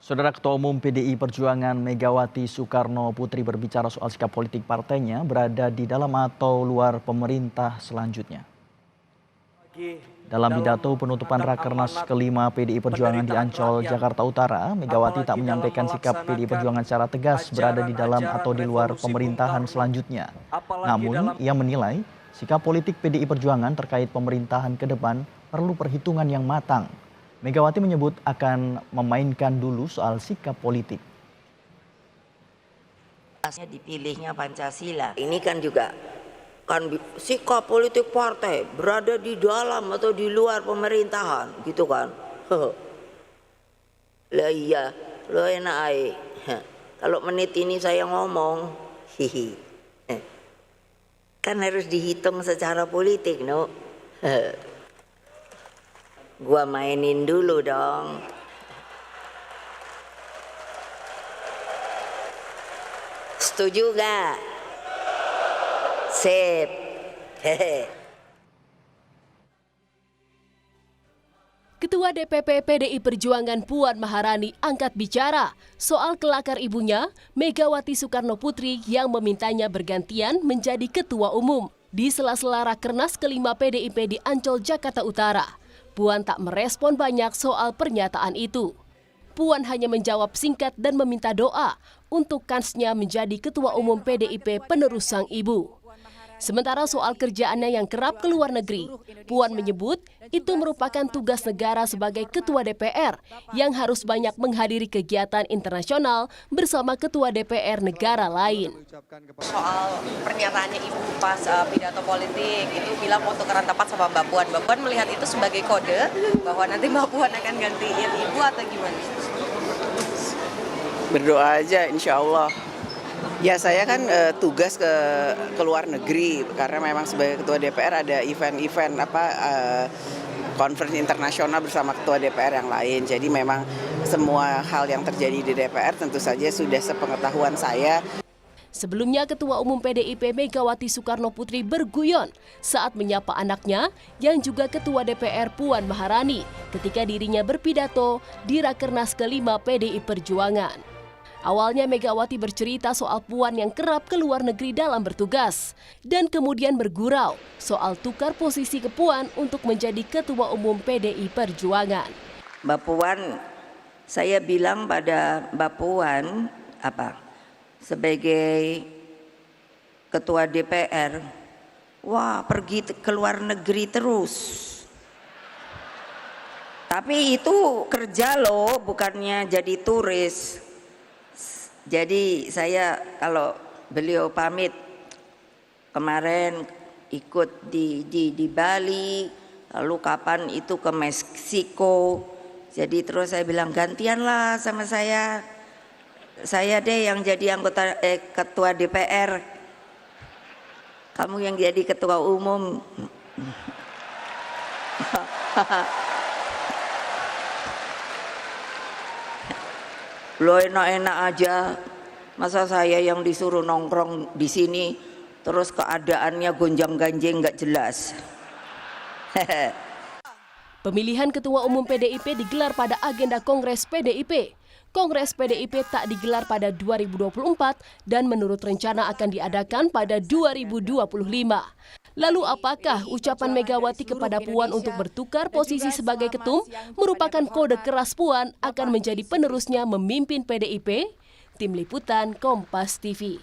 Saudara Ketua Umum PDI Perjuangan Megawati Soekarno Putri berbicara soal sikap politik partainya berada di dalam atau luar pemerintah selanjutnya. Dalam pidato penutupan Rakernas kelima PDI Perjuangan di Ancol, Jakarta Utara, Megawati tak menyampaikan sikap PDI Perjuangan secara tegas berada di dalam atau di luar pemerintahan selanjutnya. Namun, ia menilai sikap politik PDI Perjuangan terkait pemerintahan ke depan perlu perhitungan yang matang. Megawati menyebut akan memainkan dulu soal sikap politik. Dipilihnya Pancasila. Ini kan juga kan sikap politik partai berada di dalam atau di luar pemerintahan, gitu kan? Lah iya, lo enak aja. Kalau menit ini saya ngomong, kan harus dihitung secara politik, no? Gua mainin dulu dong. Setuju gak? Sip. Ketua DPP PDI Perjuangan Puan Maharani angkat bicara soal kelakar ibunya Megawati Soekarno Putri yang memintanya bergantian menjadi ketua umum. Di sela-sela Rakernas kelima PDIP di Ancol, Jakarta Utara, Puan tak merespon banyak soal pernyataan itu. Puan hanya menjawab singkat dan meminta doa untuk kansnya menjadi ketua umum PDIP penerus sang ibu. Sementara soal kerjaannya yang kerap ke luar negeri, Puan menyebut itu merupakan tugas negara sebagai ketua DPR yang harus banyak menghadiri kegiatan internasional bersama ketua DPR negara lain. Soal pernyataannya ibu pas pidato politik itu bilang mau tukeran tempat sama Mbak Puan. Mbak Puan melihat itu sebagai kode bahwa nanti Mbak Puan akan gantiin ibu atau gimana? Berdoa aja, insya Allah. Ya saya kan tugas ke luar negeri karena memang sebagai ketua DPR ada event-event konferensi internasional bersama ketua DPR yang lain. Jadi memang semua hal yang terjadi di DPR tentu saja sudah sepengetahuan saya. Sebelumnya Ketua Umum PDIP Megawati Soekarno Putri berguyon saat menyapa anaknya yang juga Ketua DPR Puan Maharani ketika dirinya berpidato di Rakernas kelima PDI Perjuangan. Awalnya Megawati bercerita soal Puan yang kerap ke luar negeri dalam bertugas dan kemudian bergurau soal tukar posisi ke Puan untuk menjadi Ketua Umum PDI Perjuangan. Mbak Puan, saya bilang pada Mbak Puan sebagai Ketua DPR, wah pergi ke luar negeri terus. Tapi itu kerja loh, bukannya jadi turis. Jadi saya kalau beliau pamit kemarin ikut di Bali, lalu kapan itu ke Meksiko. Jadi terus saya bilang gantianlah sama saya deh yang jadi anggota ketua DPR. Kamu yang jadi ketua umum. Lo enak-enak aja, masa saya yang disuruh nongkrong di sini terus keadaannya gonjang-ganjing nggak jelas. Pemilihan Ketua Umum PDIP digelar pada agenda Kongres PDIP. Kongres PDIP tak digelar pada 2024 dan menurut rencana akan diadakan pada 2025. Lalu apakah ucapan Megawati kepada Puan untuk bertukar posisi sebagai ketum merupakan kode keras Puan akan menjadi penerusnya memimpin PDIP? Tim Liputan Kompas TV.